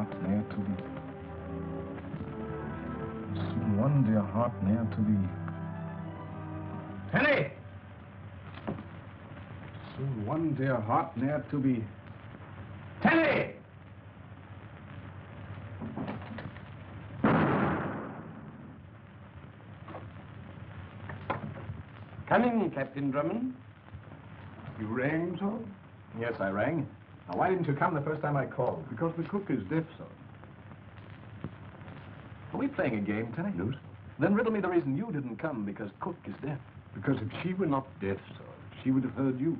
heart ne'er to be. Soon one dear heart ne'er to be. Penny! Soon one dear heart ne'er to be. Penny! Come in, Captain Drummond. You rang, sir? Yes, I rang. Now, why didn't you come the first time I called? Because the cook is deaf, sir. Are we playing a game, Tenny? No, sir. Then riddle me the reason you didn't come, because Cook is deaf. Because if she were not deaf, sir, she would have heard you.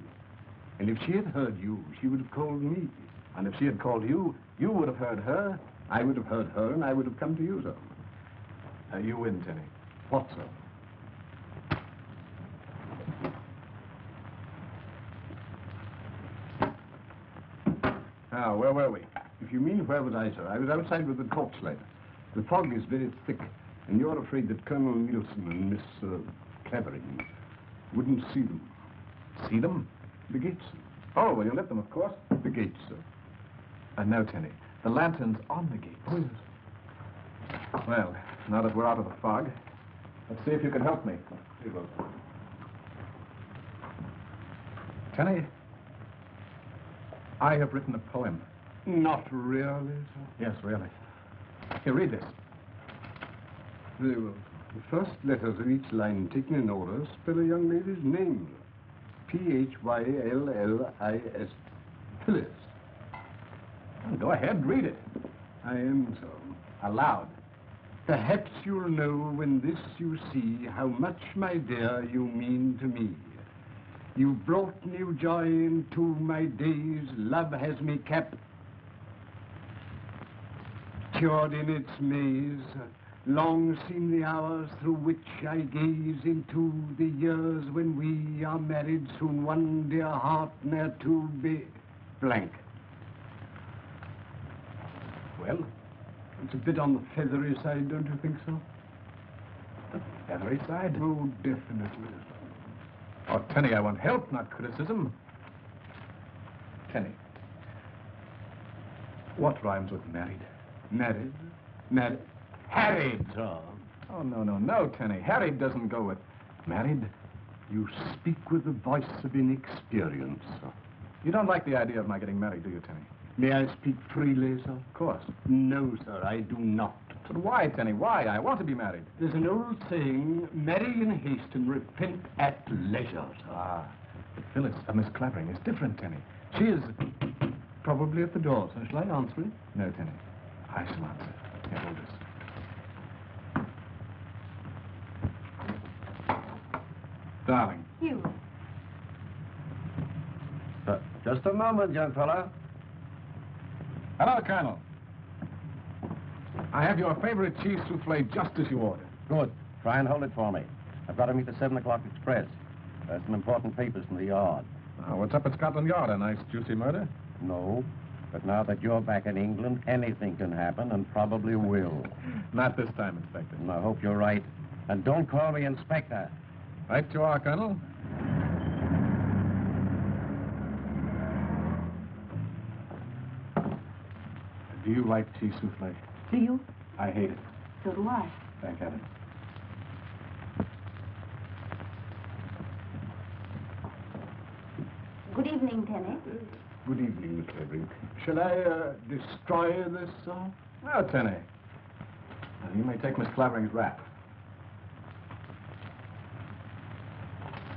And if she had heard you, she would have called me. And if she had called you, you would have heard her. I would have heard her, and I would have come to you, sir. You win, Tenny. What, sir? Now, where were we? If you mean where was I, sir? I was outside with the torchlight. The fog is very thick, and you're afraid that Colonel Nielsen and Miss Clavering wouldn't see them. See them? The gates, sir. Oh, well, you lit them, of course. The gates, sir. And now, Tenny, the lantern's on the gate. Oh, yes. Well, now that we're out of the fog, let's see if you can help me. Here goes. Tenny, I have written a poem. Not really, sir. Yes, really. Here, read this. Very well. The first letters of each line taken in order spell a young lady's name. Phyllis. Phyllis. Well, go ahead, read it. I am, sir. Aloud. Perhaps you'll know when this you see how much, my dear, you mean to me. You've brought new joy into my days. Love has me captured in its maze. Long seem the hours through which I gaze into the years when we are married. Soon one dear heart ne'er to be blank. Well? It's a bit on the feathery side, don't you think so? The feathery side? Oh, definitely. Oh, Tenny, I want help, not criticism. Tenny, what rhymes with married? Married? Married? Harried, sir. Oh, no, Tenny. Harried doesn't go with married. You speak with the voice of inexperience, sir. You don't like the idea of my getting married, do you, Tenny? May I speak freely, sir? Of course. No, sir, I do not. But why, Tenny? Why? I want to be married. There's an old saying, marry in haste and repent at leisure, sir. Ah, but Phyllis, Miss Clavering is different, Tenny. She is... Probably at the door, sir. Shall I answer it? No, Tenny. I shall answer. Here, hold this. Darling. You. Just a moment, young fellow. Hello, Colonel. I have your favorite cheese souffle just as you ordered. Good. Try and hold it for me. I've got to meet the 7 o'clock express. There's some important papers from the yard. Oh, what's up at Scotland Yard? A nice, juicy murder? No. But now that you're back in England, anything can happen, and probably will. Not this time, Inspector. And I hope you're right. And don't call me Inspector. Right you are, Colonel. Do you like cheese souffle? Do you? I hate it. So do I. Thank heaven. Good evening, Tenny. Good evening, Miss Clavering. Shall I destroy this, sir? No, Tenny. Now, you may take Miss Clavering's wrap.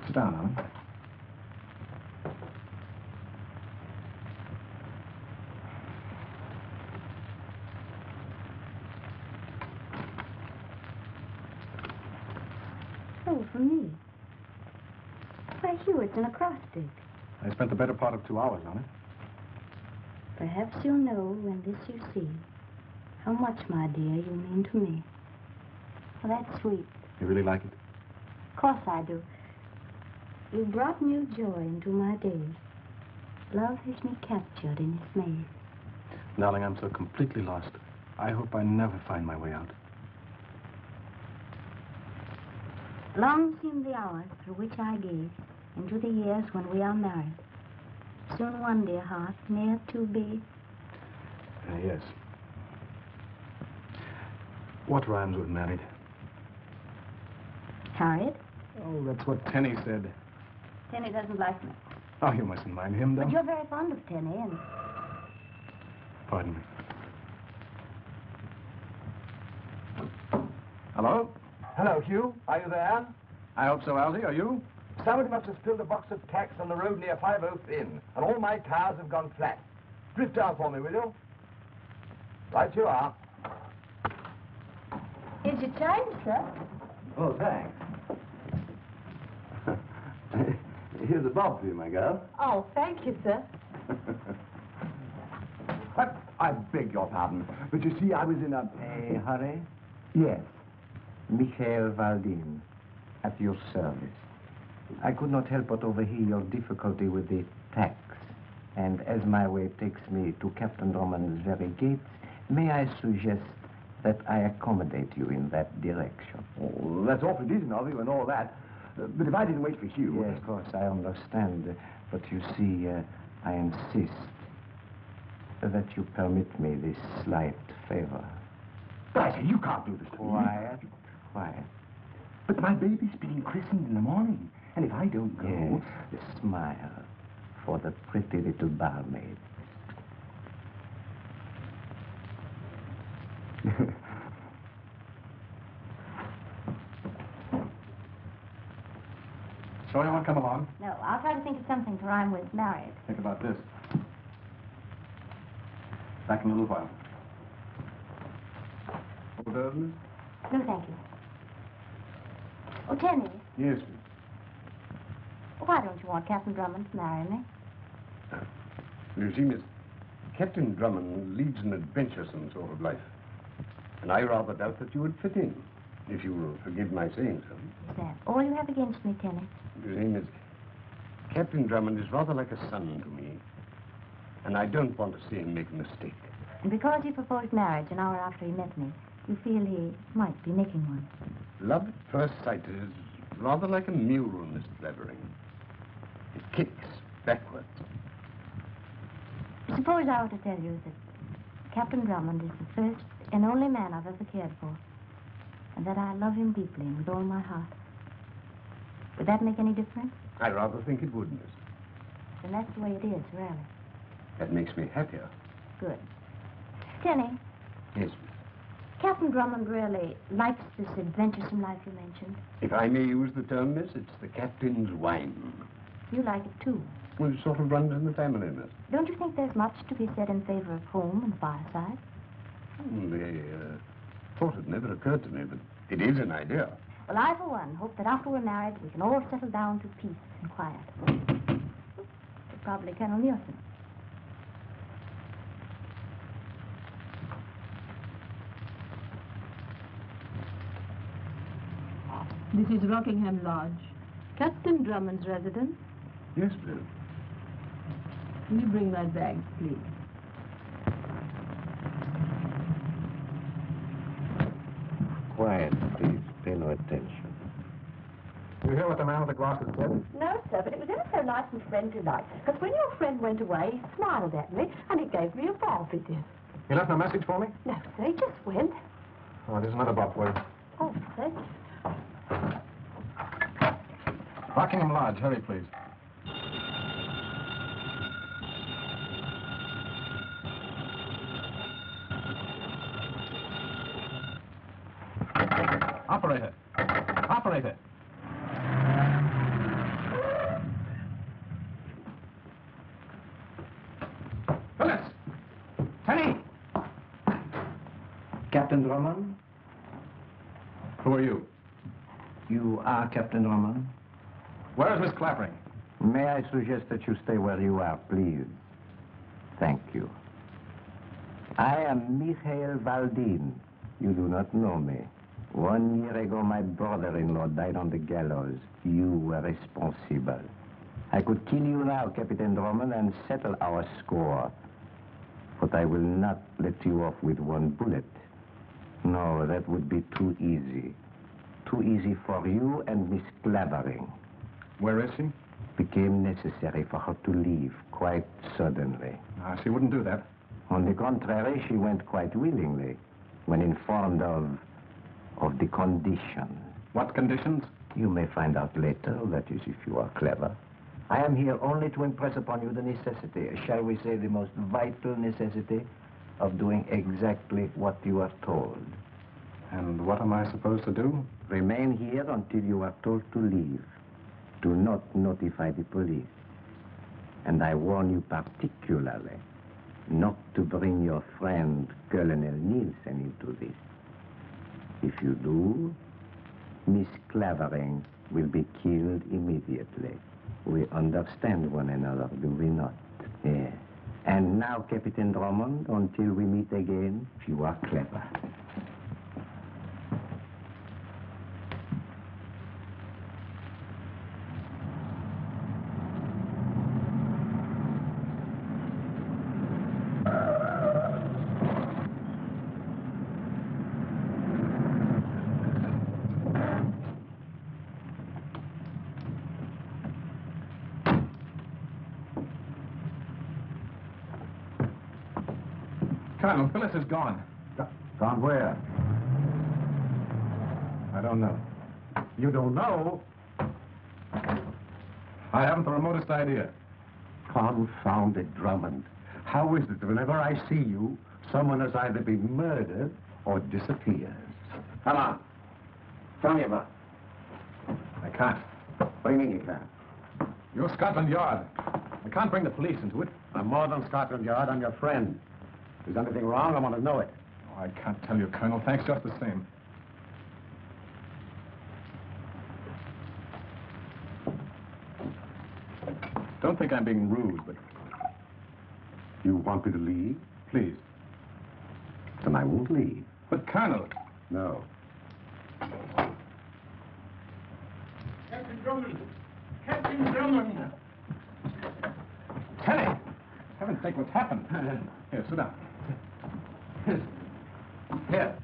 Sit down, Alan. Oh, for me. Why, Hugh, it's an acrostic. I spent the better part of 2 hours on it. Perhaps you'll know when this you see how much, my dear, you mean to me. Well, that's sweet. You really like it? Of course I do. You brought new joy into my days. Love has me captured in its maze. Darling, I'm so completely lost. I hope I never find my way out. Long seem the hours through which I gaze into the years when we are married. Soon one, dear heart, ne'er to be. Yes. What rhymes with married? Harriet? Oh, that's what Tenny said. Tenny doesn't like me. Oh, you mustn't mind him, though. But you're very fond of Tenny, and... Pardon me. Hello? Hello, Hugh. Are you there? I hope so, Algy. Are you? Somebody must have spilled a box of tacks on the road near 50 Inn, and all my tires have gone flat. Drift down for me, will you? Right you are. Here's your change, sir. Oh, thanks. Here's a bob for you, my girl. Oh, thank you, sir. But I beg your pardon, but you see, I was in a... A hurry? Yes. Michael Valdin, at your service. I could not help but overhear your difficulty with the tax. And as my way takes me to Captain Drummond's very gates, may I suggest that I accommodate you in that direction? Oh, that's awfully decent of you and all that. But if I didn't wait for Hugh... Yes, of course, I understand. But you see, I insist that you permit me this slight favor. But I say, you can't do this to me. Quiet, quiet. But my baby's being christened in the morning. And if I don't go... Yes, smile for the pretty little barmaid. So you want to come along? No, I'll try to think of something to rhyme with married. Think about this. Back in a little while. Orders? No, thank you. Oh, Tenny, Yes, why don't you want Captain Drummond to marry me? You see, Miss, Captain Drummond leads an adventuresome sort of life. And I rather doubt that you would fit in, if you will forgive my saying so. Is that all you have against me, Tenny? You see, Miss, Captain Drummond is rather like a son to me. And I don't want to see him make a mistake. And because he proposed marriage an hour after he met me, you feel he might be making one. Love at first sight is rather like a mule, Miss Clavering. It kicks backwards. Suppose I were to tell you that Captain Drummond is the first and only man I've ever cared for, and that I love him deeply and with all my heart. Would that make any difference? I rather think it would, Miss. Then that's the way it is, really. That makes me happier. Good. Tenny, Yes, Miss. Captain Drummond really likes this adventuresome life you mentioned. If I may use the term, Miss, it's the captain's wine. You like it, too. Well, it sort of runs in the family, Miss. Don't you think there's much to be said in favor of home and the fireside? The thought had never occurred to me, but it is an idea. Well, I, for one, hope that after we're married, we can all settle down to peace and quiet. Probably Colonel Nielsen. This is Rockingham Lodge. Captain Drummond's residence. Yes, Bill. Will you bring my bags, please? Quiet, please. Pay no attention. You hear what the man with the glasses said? No, sir, but it was ever so nice and friendly-like. Because when your friend went away, he smiled at me, and he gave me a bob, he did. He left no message for me? No, sir, he just went. Oh, there's another bob for you. Oh, sir. Rockingham Lodge. Hurry, please. Operator. Operator. Phyllis! Tenny! Captain Drummond? Who are you? You are Captain Drummond? Where is Miss Clavering? May I suggest that you stay where you are, please? Thank you. I am Michael Valdin. You do not know me. 1 year ago, my brother-in-law died on the gallows. You were responsible. I could kill you now, Captain Drummond, and settle our score. But I will not let you off with one bullet. No, that would be too easy. Too easy for you and Miss Clavering. Where is she? Became necessary for her to leave quite suddenly. She wouldn't do that. On the contrary, she went quite willingly when informed of of the conditions. What conditions? You may find out later, that is, if you are clever. I am here only to impress upon you the necessity, shall we say the most vital necessity, of doing exactly what you are told. And what am I supposed to do? Remain here until you are told to leave. Do not notify the police. And I warn you particularly not to bring your friend Colonel Nielsen into this. If you do, Miss Clavering will be killed immediately. We understand one another, do we not? Yes. And now, Captain Drummond, until we meet again, you are clever. Colonel, Phyllis is gone. Gone where? I don't know. You don't know? I haven't the remotest idea. Confounded Drummond. How is it that whenever I see you, someone has either been murdered or disappears? Come on. Tell me about I can't. What do you mean you can't? You're Scotland Yard. I can't bring the police into it. I'm more than Scotland Yard. I'm your friend. If there's anything wrong, I want to know it. Oh, I can't tell you, Colonel. Thanks just the same. Don't think I'm being rude, but... You want me to leave? Please. Then I won't leave. But, Colonel... No. Captain Drummond! Captain Drummond! Tenny! Heaven's sake, what's happened? Here, sit down. Here.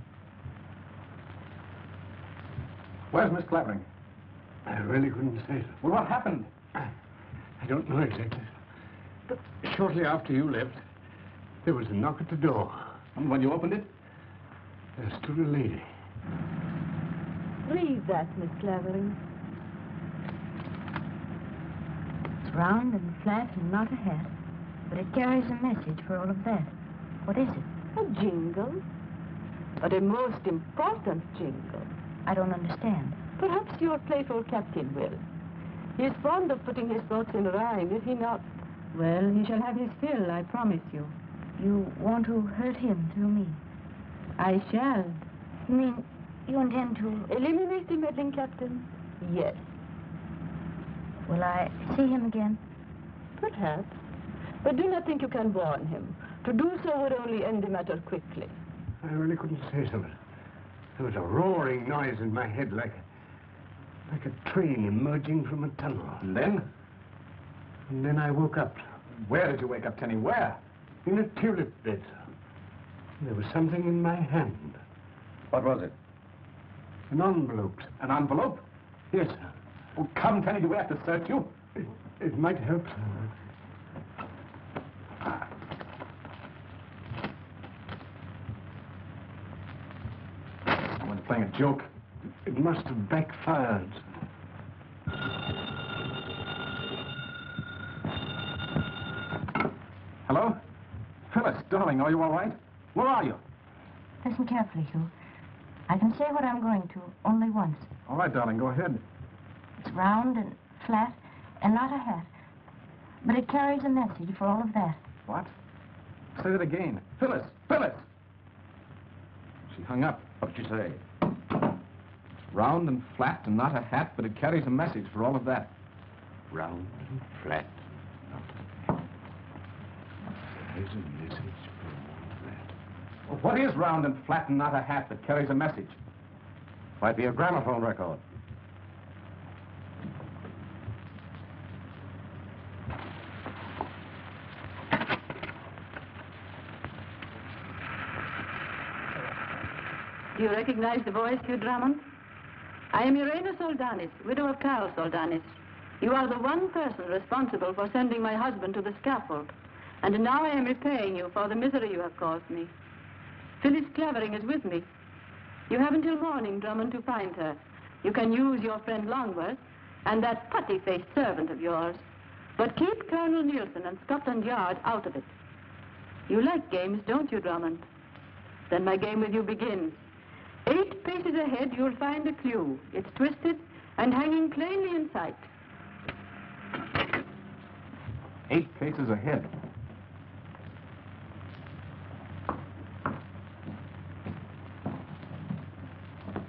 Where's Miss Clavering? I really couldn't say. Well, what happened? I don't know exactly. But shortly after you left, there was a knock at the door. And when you opened it? There stood a lady. Read that, Miss Clavering. It's round and flat and not a hat, but it carries a message for all of that. What is it? A jingle. But a most important jingle. I don't understand. Perhaps your playful captain will. He is fond of putting his thoughts in rhyme, is he not? Well, he shall have his fill, I promise you. You want to hurt him through me? I shall. You mean you intend to... Eliminate the meddling captain? Yes. Will I see him again? Perhaps. But do not think you can warn him. To do so would only end the matter quickly. I really couldn't say something. There was a roaring noise in my head like a train emerging from a tunnel. And then? And then I woke up Where did you wake up, Tenny? Where? in a tulip bed. There was something in my hand. What was it? An envelope. An envelope? Yes, sir. Oh, come, Tenny, do we have to search you? It might help, sir. Someone's playing a joke. It must have backfired. Hello? Phyllis, darling, are you all right? Where are you? Listen carefully, Hugh. I can say what I'm going to only once. All right, darling, go ahead. It's round and flat and not a hat. But it carries a message for all of that. What? Say it again. Phyllis! Phyllis! She hung up. What did you say? It's round and flat and not a hat, but it carries a message for all of that. Round and flat. There's a message for all of that. Well, what is round and flat and not a hat that carries a message? Might be a gramophone record. Do you recognize the voice, Hugh Drummond? I am Irena Soldanis, widow of Carrol Soldanis. You are the one person responsible for sending my husband to the scaffold. And now I am repaying you for the misery you have caused me. Phyllis Clavering is with me. You have until morning, Drummond, to find her. You can use your friend Longworth and that putty-faced servant of yours. But keep Colonel Nielsen and Scotland Yard out of it. You like games, don't you, Drummond? Then my game with you begins. 8 paces ahead, you'll find a clue. It's twisted and hanging plainly in sight. 8 paces ahead.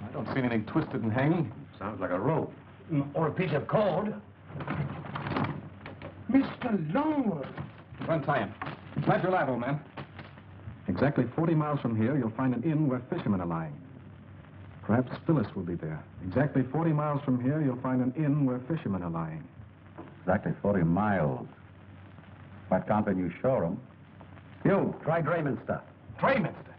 I don't see anything twisted and hanging. Sounds like a rope. Or a piece of cord. Mr. Longworth. Untie him. Plant your live, old man. Exactly 40 miles from here, you'll find an inn where fishermen are lying. Perhaps Phyllis will be there. Exactly 40 miles from here, you'll find an inn where fishermen are lying. Exactly 40 miles. But can't the new showroom? You, try Drayminster. Drayminster?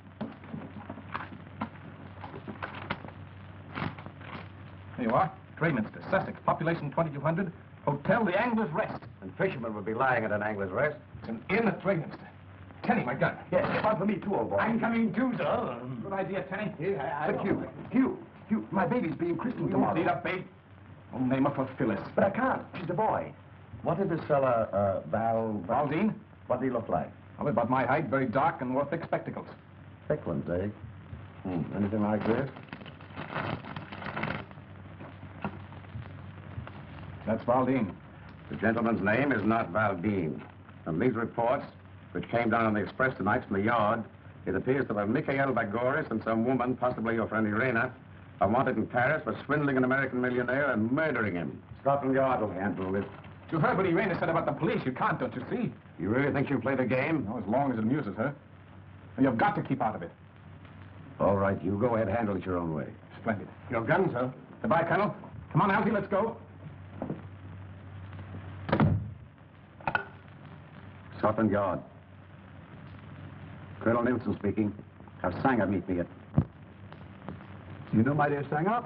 Here you are. Drayminster, Sussex, population 2,200, hotel The Angler's Rest. And fishermen would be lying at an angler's rest. It's an inn at Drayminster. Tenny, my gun. Yes, one for me too, old boy. I'm coming too, sir. Good idea, Tenny. But Hugh, my baby's being christened tomorrow. Lead up, babe. I'll name her for Phyllis. But I can't. She's a boy. What did this fella, Valdine? What did he look like? Well, about my height, very dark, and wore thick spectacles. Thick ones, eh? Anything like this? That's Valdine. The gentleman's name is not Valdine. From these reports, which came down on the express tonight from the yard, it appears that Mikhail Bagoris and some woman, possibly your friend Irena, are wanted in Paris for swindling an American millionaire and murdering him. Scotland Yard will handle this. You heard what Irena said about the police. You can't, don't you see? You really think she'll play the game? No, as long as it amuses her. And you've got to keep out of it. All right, you go ahead, handle it your own way. Splendid. Your gun, sir. Goodbye, Colonel. Come on, Alfie, let's go. Scotland Yard. Colonel Nielsen speaking. Have Sanger meet me at... You know, my dear Sanger,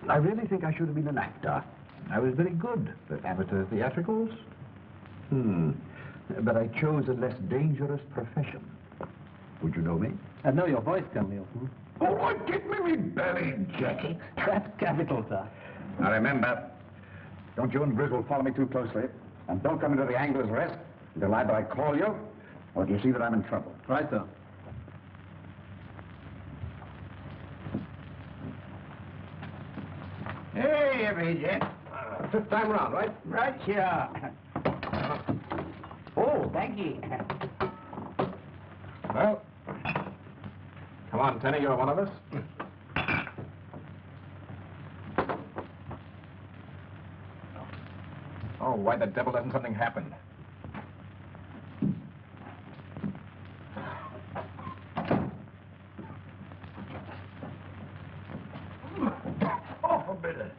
I really think I should have been an actor. I was very good at amateur theatricals. But I chose a less dangerous profession. Would you know me? I know your voice, Colonel Nielsen. Oh, what give me belly, Jackie. That's capital, sir. Now remember, don't you and Grizzle follow me too closely. And don't come into the Angler's Rest until either I call you or you see that I'm in trouble. Right, sir. Hey, everybody. 5th time around, right? Right here. Oh, thank you. Well, come on, Tenny, you're one of us. Oh, why the devil doesn't something happen? Awful bitter.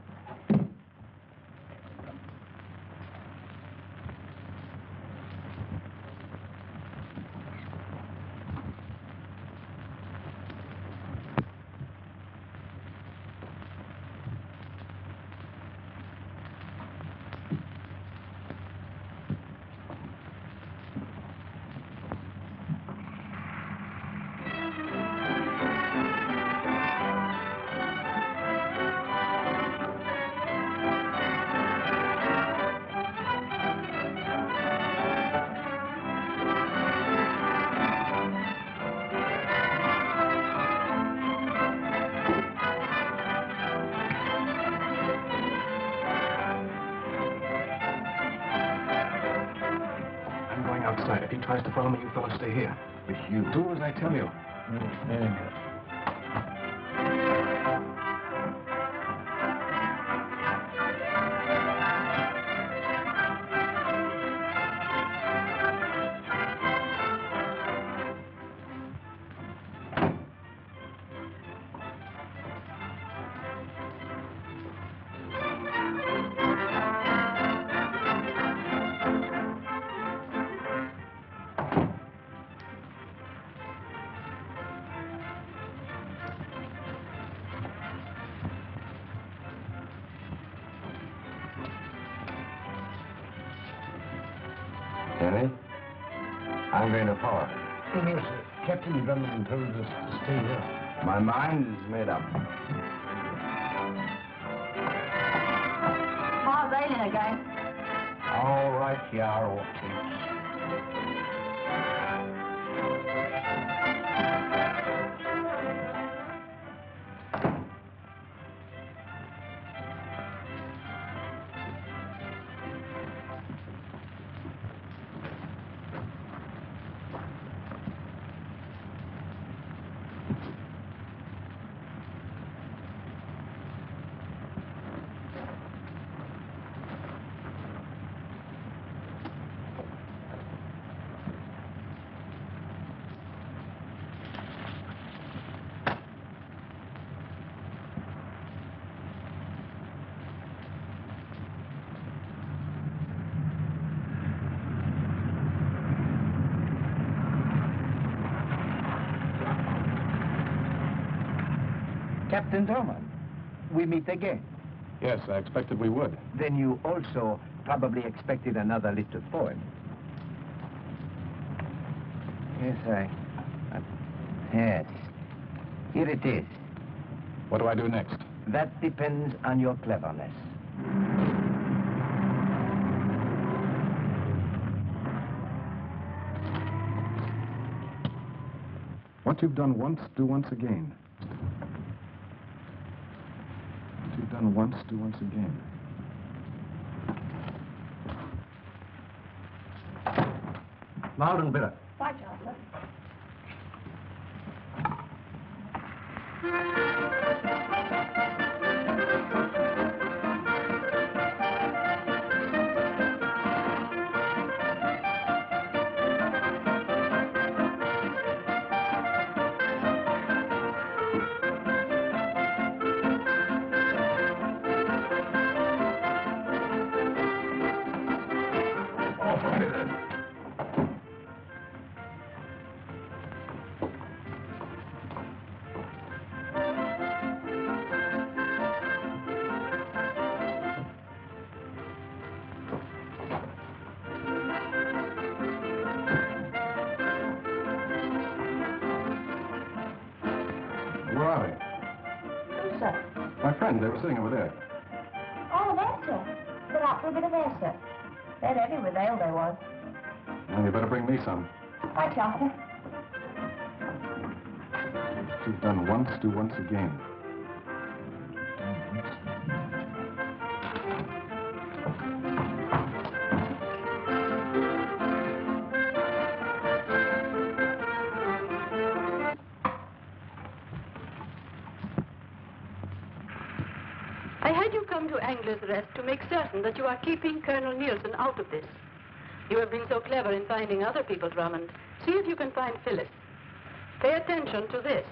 Outside. If he tries to follow me, you fellas stay here. But you... Do as I tell you. Very good. Tenny, I'm going to port. Oh, no, sir. Captain Drummond told us to stay here. My mind's made up. How's Aileen again? All right, you are okay. Captain Drummond, we meet again. Yes, I expected we would. Then you also probably expected another little poem. Yes, yes. Here it is. What do I do next? That depends on your cleverness. What you've done once, do once again. What you've done once, do once again. Loud and bitter. Bye, Chancellor. Where are they? Who, sir? My friends, they were sitting over there. Oh, there, sir. They're out for a bit of air, sir. They're heavy with ale, they was. Well, you better bring me some. Bye, Chancellor. What you've done once, do once again. I had you come to Angler's Rest to make certain that you are keeping Colonel Nielsen out of this. You have been so clever in finding other people, Drummond. See if you can find Phyllis. Pay attention to this.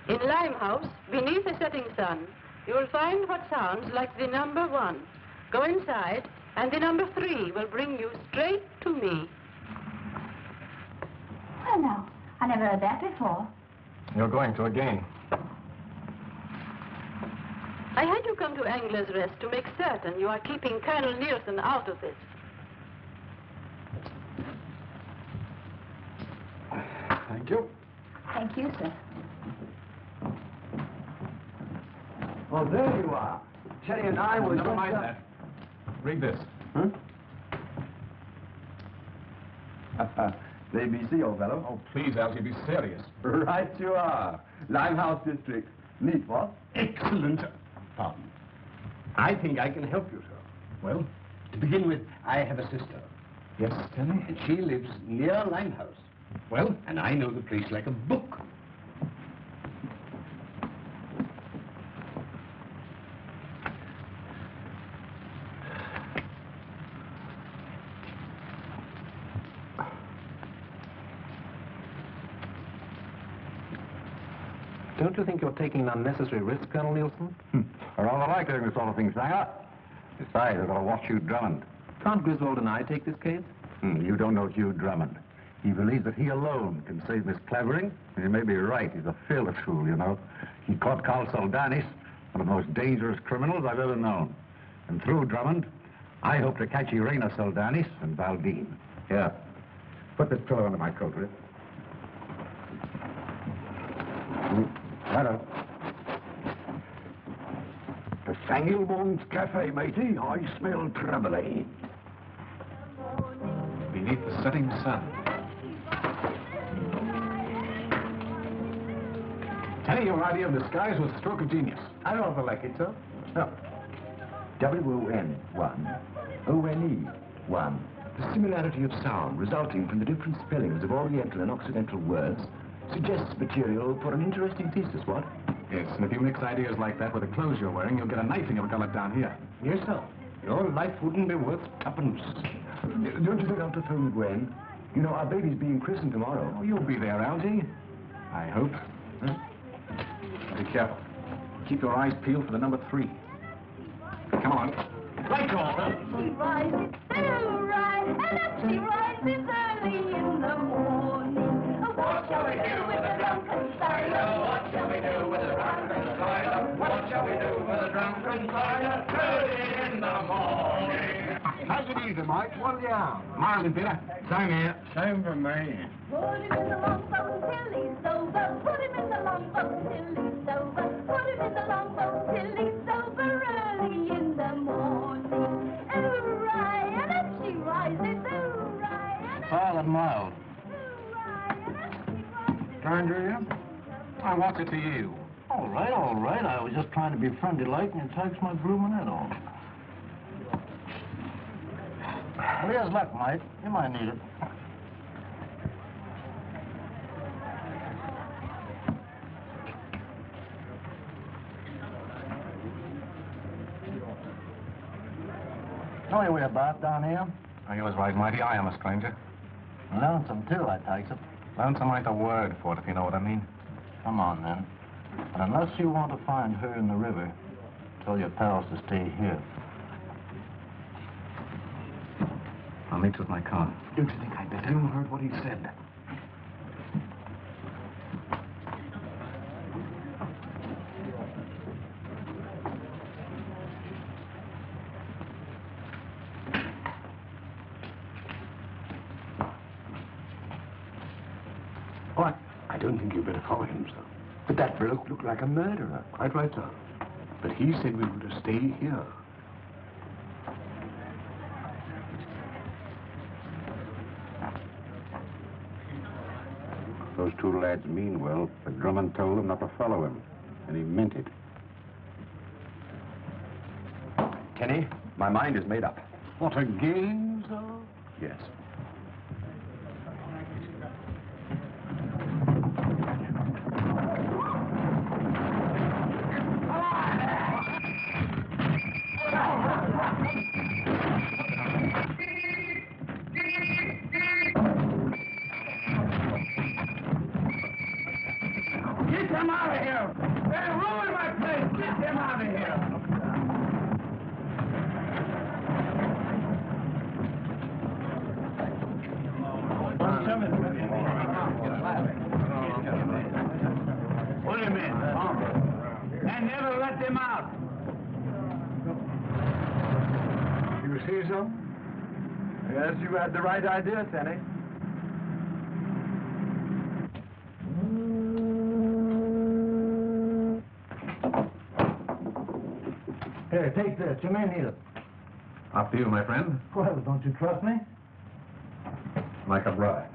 In Limehouse, beneath a setting sun, you will find what sounds like the number 1. Go inside, and the number 3 will bring you straight to me. Well, now, I never heard that before. You're going to again. I had you come to Angler's Rest to make certain you are keeping Colonel Nielsen out of this. Thank you. Thank you, sir. Oh, there you are. Cherry and I were Never just mind that. Read this. Huh? The ABC, old fellow. Oh, please, Algy, be serious. Right you are. Limehouse District. Neat, what? Excellent. Pardon. I think I can help you, sir. Well, to begin with, I have a sister. Yes, Denny? And she lives near Limehouse. Well, and I know the place like a book. Don't you think you're taking an unnecessary risk, Colonel Nielsen? I rather like doing this sort of thing, Sanger. Besides, I've got to watch Hugh Drummond. Can't Griswold and I take this case? You don't know Hugh Drummond. He believes that he alone can save Miss Clavering. And he may be right. He's a fearless fool, you know. He caught Carl Soldanis, one of the most dangerous criminals I've ever known. And through Drummond, I hope to catch Irena Soldanis and Valdine. Here, put this pillow under my coat, will you? Hello. The Sangilbourne's Cafe, matey. I smell trouble, eh? Beneath the setting sun. Tenny, your idea of disguise was a stroke of genius. I rather like it, sir. No. W-O-N, 1. O-N-E, 1. The similarity of sound resulting from the different spellings of Oriental and Occidental words suggests material for an interesting thesis, what? Yes, and if you mix ideas like that with the clothes you're wearing, you'll get a knifing of a color down here. Yes, sir. Your life wouldn't be worth tuppence. Don't you think I'll phone Gwen? You know, our baby's being christened tomorrow. Oh, you'll be there, Algy. I hope. Huh? Be careful. Keep your eyes peeled for the number 3. Come on. Right call. She rises so right, and up she rises early in the morning. What shall we do with the drunken sailor? What shall we do with the drunken sailor? What shall we do with the drunken sailor? Early in the morning. How's it easy, Mike? What'll you have? Marlin, Peter. Same here. Same for me. Put him in the longboat till he's sober. Put him in the longboat till he's sober. Put him in the longboat till he's sober early in the morning. Hooray, and up she rises. Hooray, and up Silent mild. hooray, and up she rises. Kind to you? I want it to you. All right, all right. I was just trying to be friendly-like, and it takes my blooming head off. Well, here's luck, Mike. You might need it. Know your way about down here? Oh, you was right, Mighty. I am a stranger. Lonesome, too, I takes it. Lonesome ain't the word for it, if you know what I mean. Come on, then. But unless you want to find her in the river, tell your pals to stay here. I'll meet you at my car. Don't you think I'd better? You heard what he said. What? I don't think you'd better follow him, sir. But that bloke looked like a murderer. Quite right, sir. But he said we were to stay here. Those two lads mean well, but Drummond told them not to follow him, and he meant it. Kenny, my mind is made up. What, again, sir? Yes. Get them out of here! They're ruining my place! Get them out of here! Put him in. And never let them out. You see so? Yes, you had the right idea, Tenny. Here, take this. You may need it. Up to you, my friend. Well, don't you trust me? Like a bride.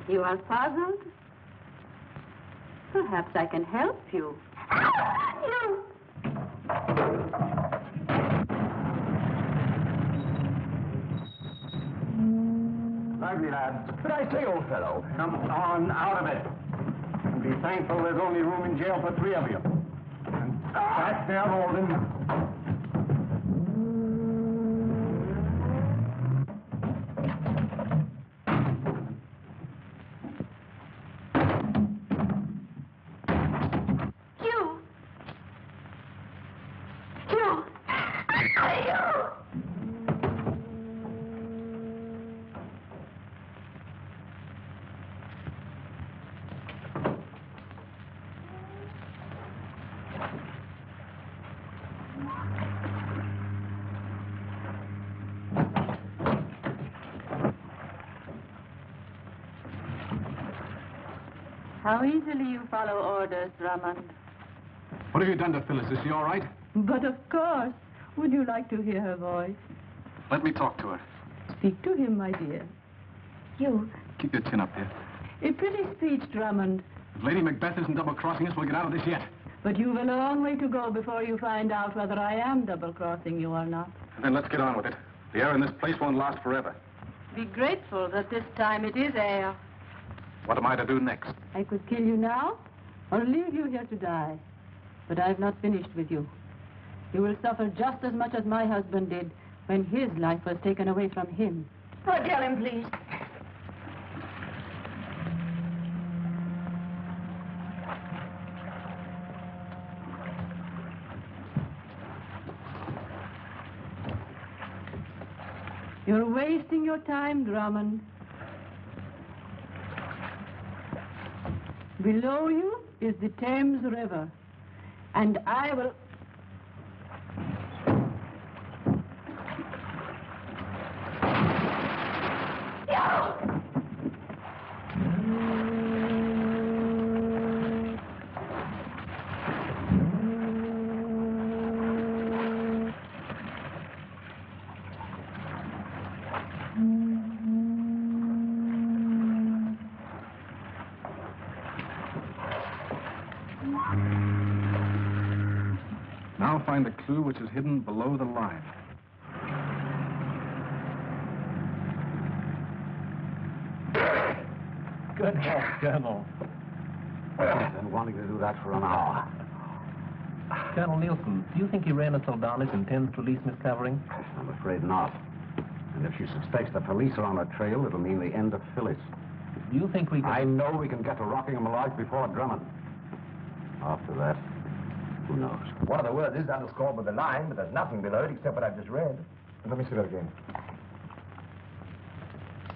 You are puzzled? Perhaps I can help you. You! Lively, lad. But I say, old fellow, come on out of it. And be thankful there's only room in jail for 3 of you. And back there, Walden. How easily you follow orders, Drummond. What have you done to Phyllis? Is she all right? But of course. Would you like to hear her voice? Let me talk to her. Speak to him, my dear. You. Keep your chin up here. A pretty speech, Drummond. If Lady Macbeth isn't double-crossing us, we'll get out of this yet. But you've a long way to go before you find out whether I am double-crossing you or not. Then let's get on with it. The air in this place won't last forever. Be grateful that this time it is air. What am I to do next? I could kill you now, or leave you here to die. But I've not finished with you. You will suffer just as much as my husband did when his life was taken away from him. Oh, tell him, please. You're wasting your time, Drummond. Below you is the Thames River, and I will... Now find the clue which is hidden below the line. Good work, Colonel. I've been wanting to do that for an hour. Colonel Nielsen, do you think Irena Soldanis intends to release Miss Clavering? I'm afraid not. And if she suspects the police are on her trail, it'll mean the end of Phyllis. Do you think we can... I know we can get to Rockingham Lodge before Drummond. After that, who knows? One of the words is underscored with a line, but there's nothing below it except what I've just read. Let me see that again.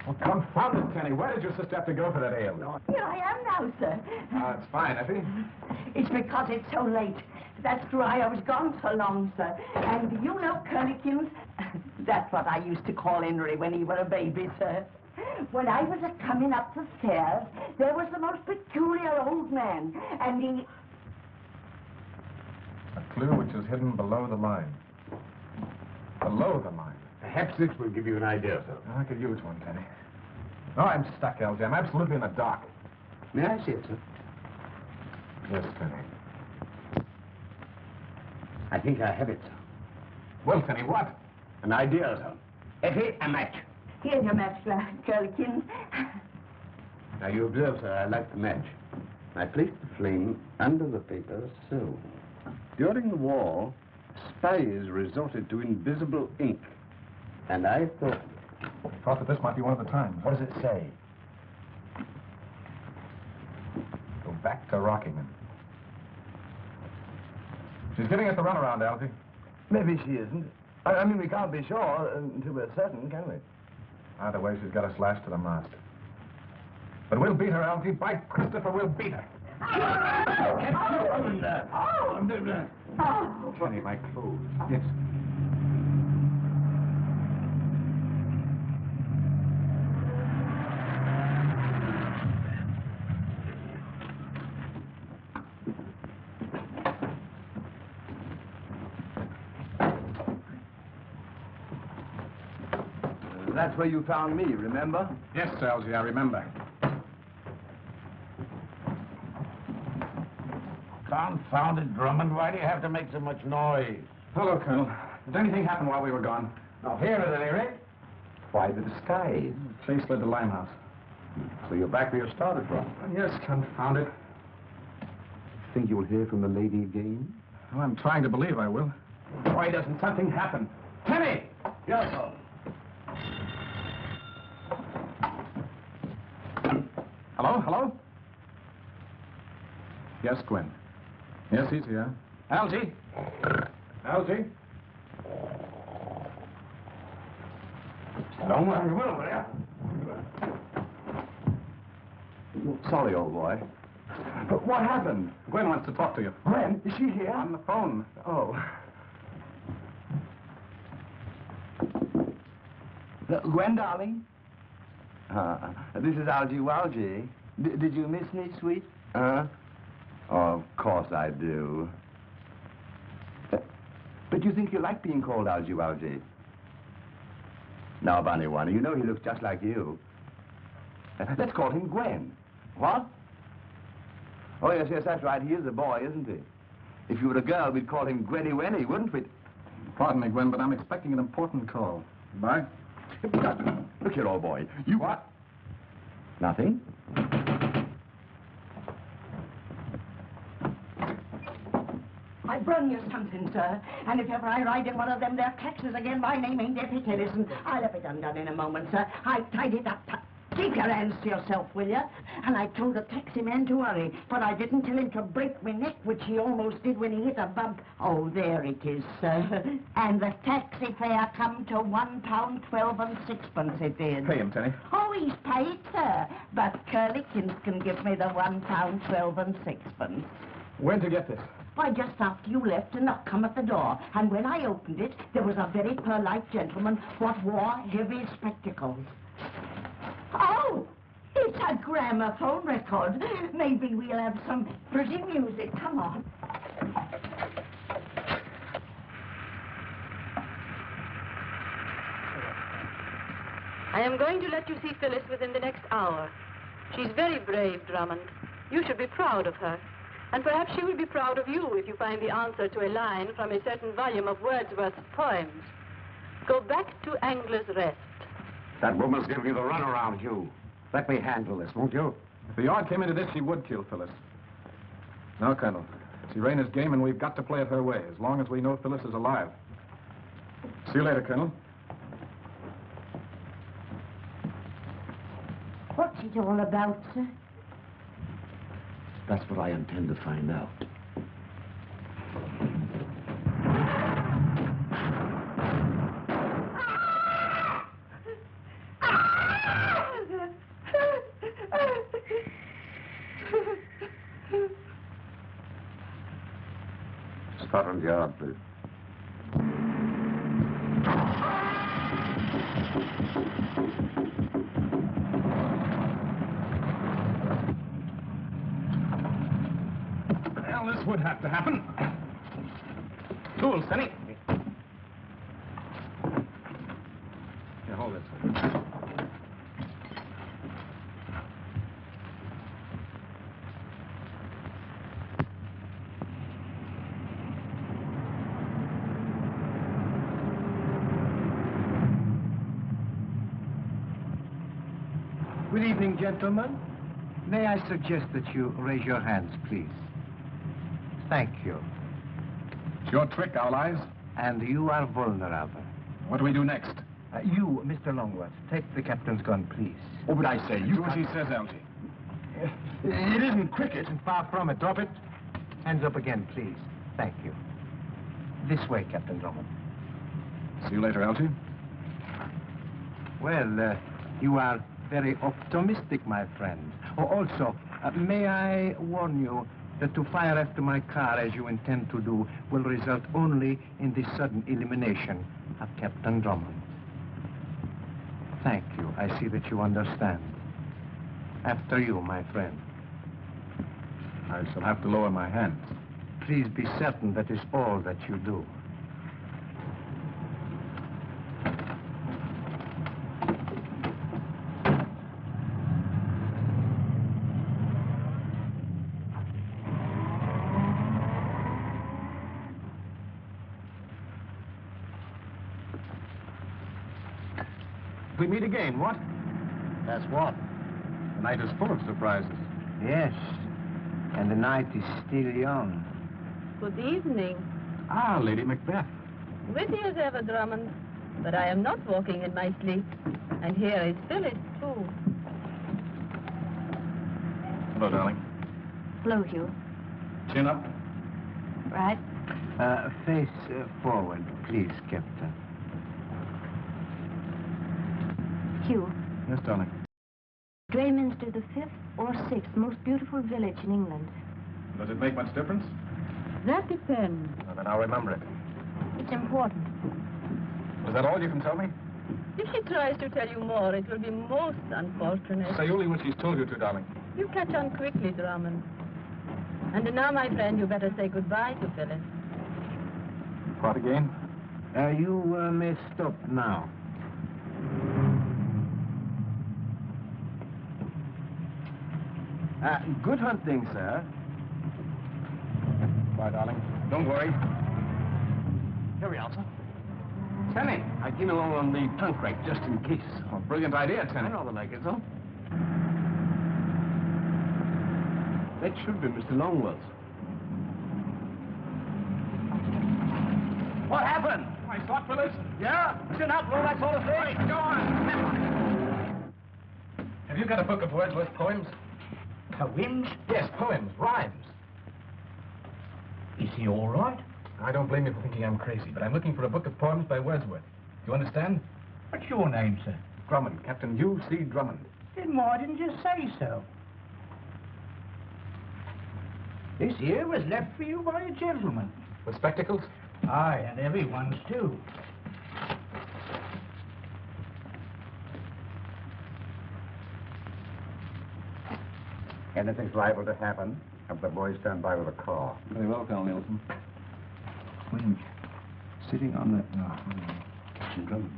Well, confound it, Tenny. Where did your sister have to go for that ale? Here I am now, sir. It's fine, Effie. It's because it's so late. That's why I was gone so long, sir. And you know Curlikins? That's what I used to call Henry when he were a baby, sir. When I was a-coming up the stairs, there was the most peculiar old man, and he... A clue which is hidden below the line. Below the line. Perhaps this will give you an idea, sir. I could use one, Tenny. No, I'm stuck, Algy. I'm absolutely in the dark. May I see it, sir? Yes, Tenny. I think I have it, sir. Well, Tenny, what? An idea, sir. Effie, a match. Here's your match, Curlikins. Now, you observe, sir, I light the match. I place the flame under the paper, so. During the war, spies resorted to invisible ink. And I thought... Thought that this might be one of the times. What does it say? Go back to Rockingham. She's giving us the runaround, Algy. Maybe she isn't. I mean, we can't be sure until we're certain, can we? Either way, she's got us lashed to the mast. But we'll beat her, Algy. By Christopher, we'll beat her. Tenny, my clothes. Yes. That's where you found me, remember? Yes, Algy, I remember. Confound it, Drummond. Why do you have to make so much noise? Hello, Colonel. Did anything happen while we were gone? Not here at any rate. Why the disguise? Chase led to Limehouse. So you're back where you started from. Yes, confound it. Think you'll hear from the lady again? Well, I'm trying to believe I will. Why doesn't something happen? Tenny! Yes, sir. Hello? Hello? Yes, Gwen. Yes, he's here. Algy? Algy? Don't worry, will you? Sorry, old boy. But what happened? Gwen wants to talk to you. Gwen? Is she here? On the phone. Oh. Gwen, darling? This is Algy Walgy. Did you miss me, sweet? Huh? Oh, of course I do. But you think you like being called Algy? Now, Bunny One, you know he looks just like you. Let's call him Gwen. What? Oh, yes, that's right. He is a boy, isn't he? If you were a girl, we'd call him Gwenny Wenny, wouldn't we? Pardon me, Gwen, but I'm expecting an important call. Goodbye. Look here, old boy. You... What? Nothing. I brung you something, sir. And if ever I ride in one of them there taxis again, my name ain't Deputy Listen. I'll have it undone in a moment, sir. I tied it up. Keep your hands to yourself, will you? And I told the taxi man to hurry, but I didn't tell him to break my neck, which he almost did when he hit a bump. Oh, there it is, sir. And the taxi fare come to £1.12 it did. Pay him, Tenny. Oh, he's paid, sir. But Curlikins can give me the £1.12 Where'd you get this? Why, just after you left, a knock come at the door. And when I opened it, there was a very polite gentleman what wore heavy spectacles. Oh, it's a gramophone record. Maybe we'll have some pretty music. Come on. I am going to let you see Phyllis within the next hour. She's very brave, Drummond. You should be proud of her. And perhaps she will be proud of you if you find the answer to a line from a certain volume of Wordsworth's poems. Go back to Angler's Rest. That woman's giving you the runaround, Hugh. Let me handle this, won't you? If the yard came into this, she would kill Phyllis. Now, Colonel, it's Irana's game, and we've got to play it her way, as long as we know Phyllis is alive. See you later, Colonel. What's it all about, sir? That's what I intend to find out. Scotland Yard, please. Well, this would have to happen. Tools, Tenny. Here, hold this. Good evening, gentlemen. May I suggest that you raise your hands, please? Thank you. It's your trick, Owl Eyes. And you are vulnerable. What do we do next? You, Mr. Longworth, take the captain's gun, please. What would I say? Do as he says, Algy. It isn't cricket. Far from it. Drop it. Hands up again, please. Thank you. This way, Captain Drummond. See you later, Algy. Well, you are very optimistic, my friend. Oh, also, may I warn you that to fire after my car, as you intend to do, will result only in the sudden elimination of Captain Drummond. Thank you. I see that you understand. After you, my friend. I shall have to lower my hands. Please be certain that is all that you do. We meet again, what? That's what? The night is full of surprises. Yes. And the night is still young. Good evening. Ah, Lady Macbeth. Witty as ever, Drummond. But I am not walking in my sleep. And here is Phyllis, too. Hello, darling. Hello, Hugh. Chin up. Right? Face forward, please, Captain. Hugh, Yes, darling. Drayminster, the 5th or 6th most beautiful village in England. Does it make much difference? That depends. Well, then I'll remember it. It's important. Is that all you can tell me? If she tries to tell you more, it will be most unfortunate. Say only what she's told you to, darling. You catch on quickly, Drummond. And now, my friend, you better say goodbye to Phyllis. What again? You may stop now. Good hunting, sir. Bye, darling. Don't worry. Here we are, sir. Tenny, I came along on the trunk rake just in case. Oh, brilliant idea, Tenny. I rather like it, sir. That should be Mr. Longworth. What happened? I saw Phyllis. Yeah? It's an outlaw, that sort of thing. Right, go on. Have you got a book of Wordsworth poems? Poems? Yes, poems, rhymes. Is he all right? I don't blame you for thinking I'm crazy, but I'm looking for a book of poems by Wordsworth. Do you understand? What's your name, sir? Drummond, Captain U.C. Drummond. Then why didn't you say so? This here was left for you by a gentleman. With spectacles? Aye, and everyone's too. Anything's liable to happen. Have the boys stand by with a car. Very well, Colonel Nielsen. Wait a minute. Sitting on that... No, Captain Drummond.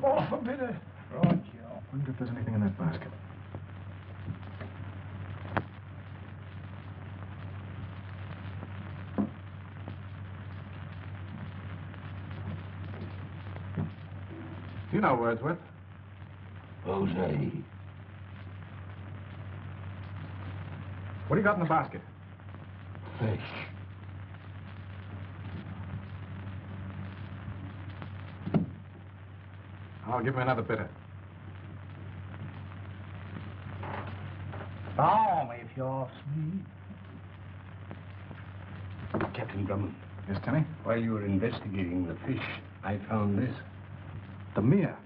Oh, a bit of... Right, Joe. I wonder if there's anything in that basket. Do you know Wordsworth? Jose. What do you got in the basket? Fish. I'll give him another bitter. Balm, if you ask me. Captain Drummond, Yes, Tenny? while you were investigating the fish, I found this. The Mere.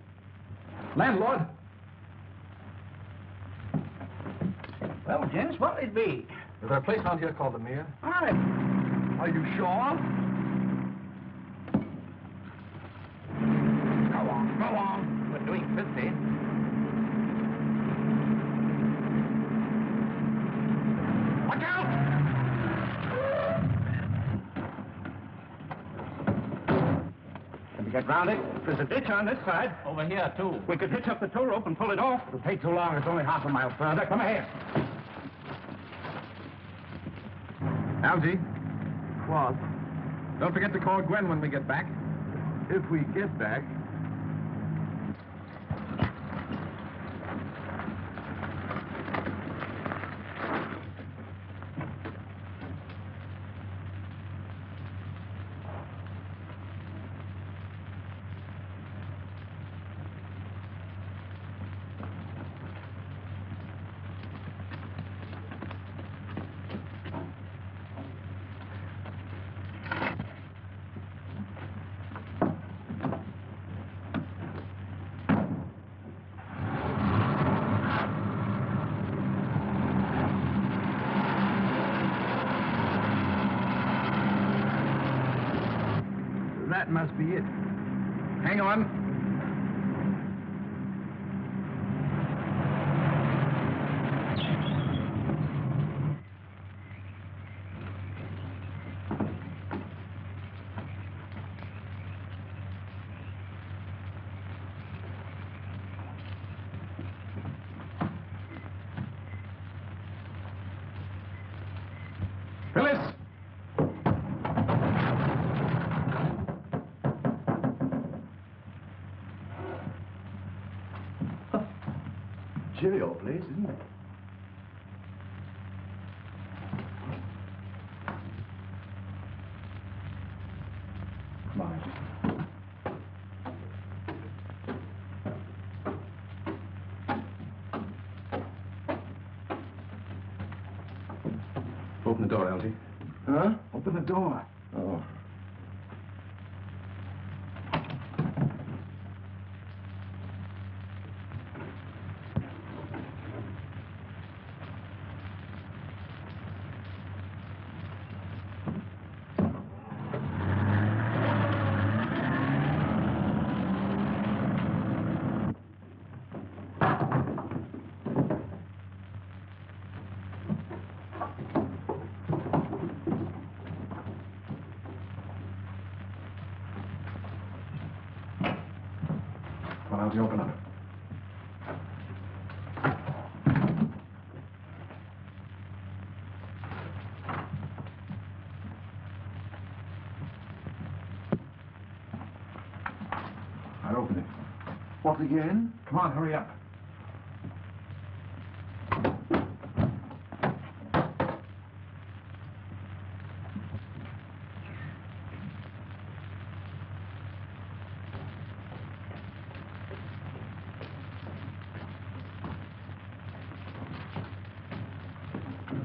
Landlord! Well, gents, what'll it be? Is there a place around here called the Mere? Aye. Are you sure? Go on. We're doing 50. Watch out! Can we get round it? There's a ditch on this side. Over here, too. We could hitch up the tow rope and pull it off. It'll take too long. It's only half a mile further. Come ahead. Algy, What? don't forget to call Gwen when we get back. If we get back. That must be it. Hang on. Phyllis! Chilly old place, isn't it? Come on. Open the door, Algy. Huh? Open the door. Oh. Elsie, open up. All right, open it. What again? Come on, hurry up.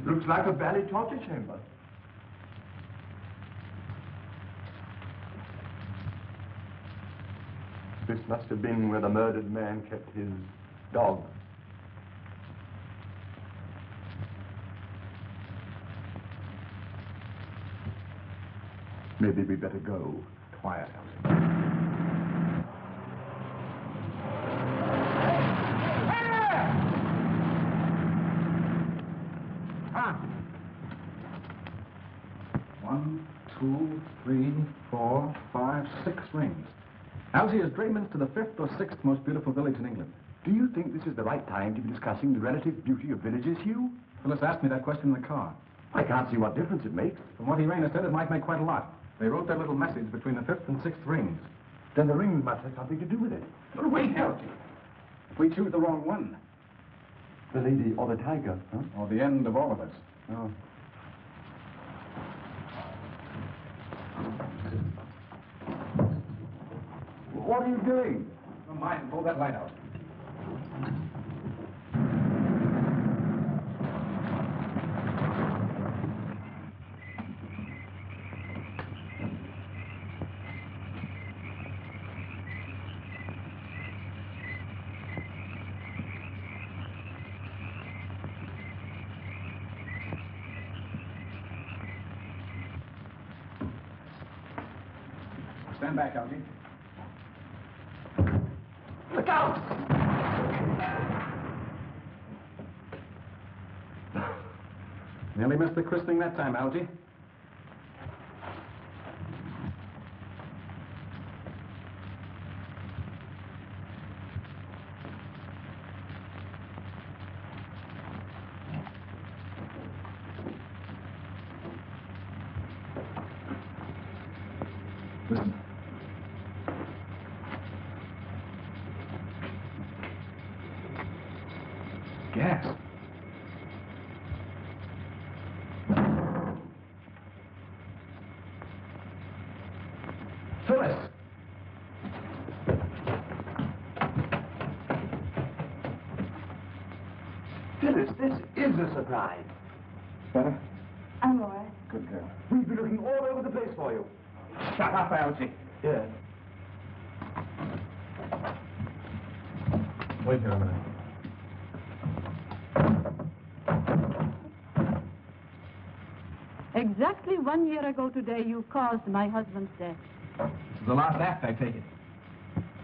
Looks like a valley torture chamber. This must have been where the murdered man kept his dog. Maybe we better go. Quiet, Elsie. One, two, three, four, five, 6 rings. Elsie, is Drayminster the 5th or 6th most beautiful village in England? Do you think this is the right time to be discussing the relative beauty of villages, Hugh? Phyllis asked me that question in the car. I can't see what difference it makes. From what Irena said, it might make quite a lot. They wrote that little message between the 5th and 6th rings. Then the rings must have something to do with it. But wait, Elsie. If we choose the wrong one. The lady or the tiger, huh? Or the end of all of us. Oh. What are you doing? Don't mind. Pull that light out. Stand back, Elsie. Look out! Nearly missed the christening that time, Algie. Listen. Gas. Phyllis! Phyllis, this is a surprise. Better? I'm all right. Good girl. We've been looking all over the place for you. Shut up, Algie. Yes. Wait here a minute. Exactly 1 year ago today, you caused my husband's death. This is the last act, I take it.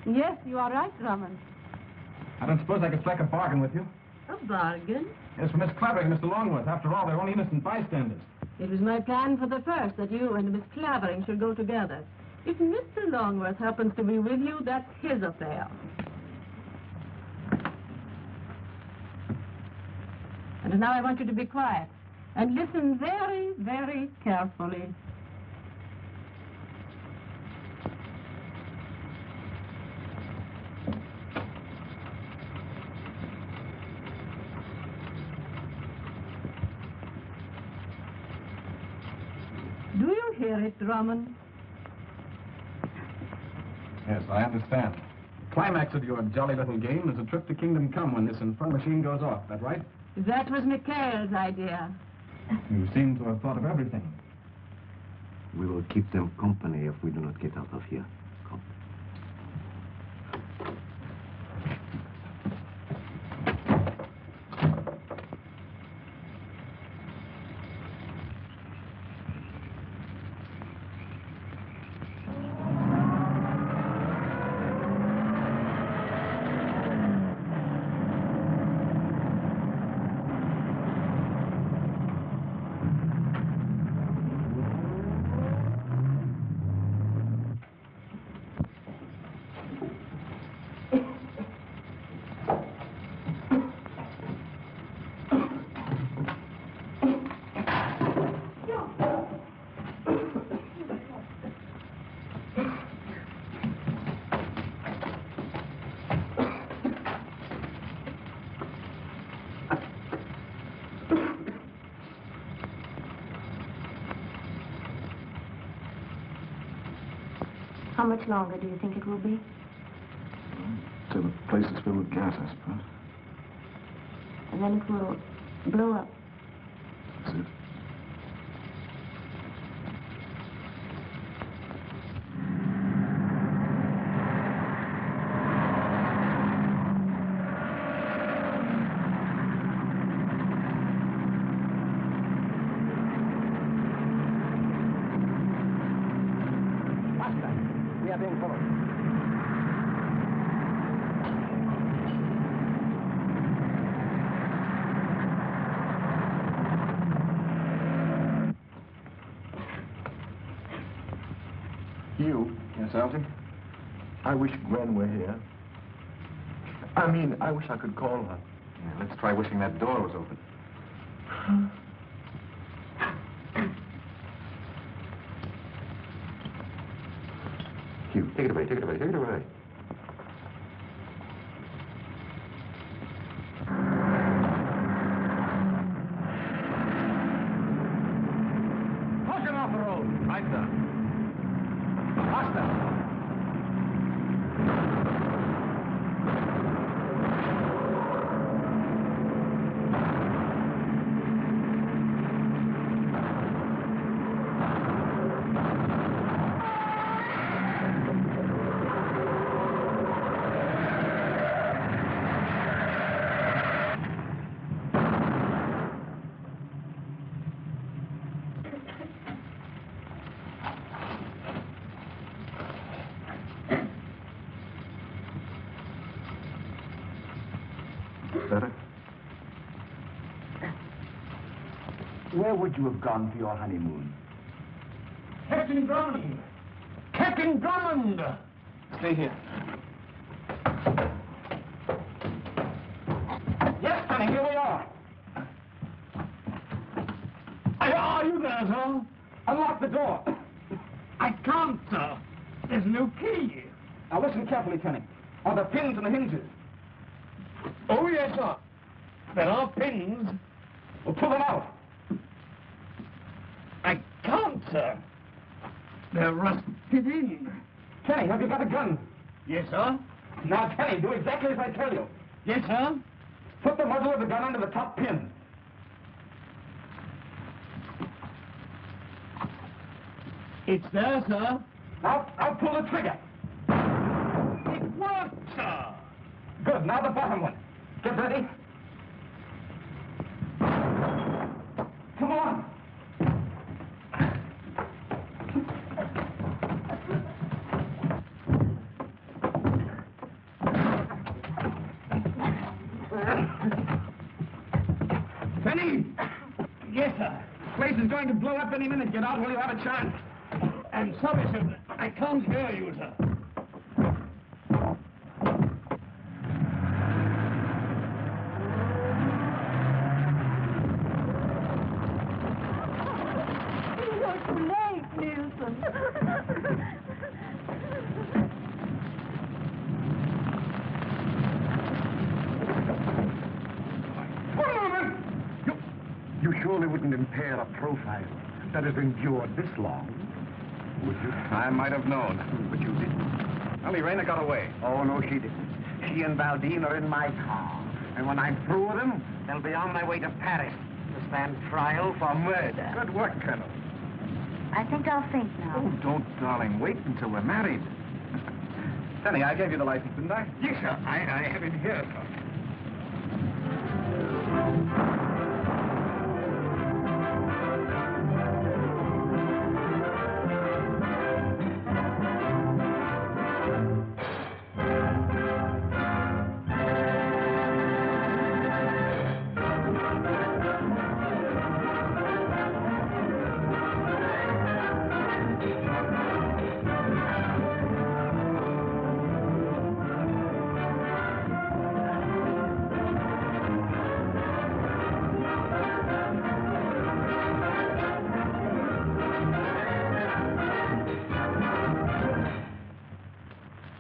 Yes, you are right, Drummond. I don't suppose I could strike a bargain with you. A bargain? Yes, for Miss Clavering and Mr. Longworth. After all, they're only innocent bystanders. It was my plan for the first that you and Miss Clavering should go together. If Mr. Longworth happens to be with you, that's his affair. And now I want you to be quiet and listen very, very carefully. Do you hear it, Drummond? Yes, I understand. The climax of your jolly little game is a trip to Kingdom Come when this infernal machine goes off. That right? That was McNeile's idea. You seem to have thought of everything. We will keep them company if we do not get out of here. Come. How much longer do you think it will be? Till the place is filled with gas, I suppose. And then it will blow up. That's it. We are being followed. You? Yes, Alfie? I wish Gwen were here. I mean, I wish I could call her. Yeah, let's try wishing that door was open. Hugh, take it away, take it away, take it away. Caution off the road. Right there. Faster. Better? Where would you have gone for your honeymoon? Captain Drummond! Captain Drummond! Stay here. Yes, honey, here we are. Are you there, sir? Unlock the door. I can't, sir. There's no key. Now listen carefully, Kenny. Are the pins in the hinges? Oh, yes, sir. There are pins. Well, pull them out. I can't, sir. They're rusted in. Kenny, have you got a gun? Yes, sir. Now, Kenny, do exactly as I tell you. Yes, sir. Put the muzzle of the gun under the top pin. It's there, sir. Now pull the trigger. It worked, sir. Good. Now the bottom one. Get ready. Come on. Penny! Yes, sir. Place is going to blow up any minute. Get out while you have a chance. I'm sorry, sir. I can't hear you, sir. You're too late, Nielsen. You surely wouldn't impair a profile that has endured this long, would you? I might have known, but you didn't. Well, Irena got away. Oh, no, she didn't. She and Valdine are in my car. And when I'm through with them, they'll be on their way to Paris to stand trial for murder. Good work, Colonel. I think I'll faint now. Oh, don't, darling. Wait until we're married. Denny, I gave you the license, didn't I? Yes, sir. I have it here, sir.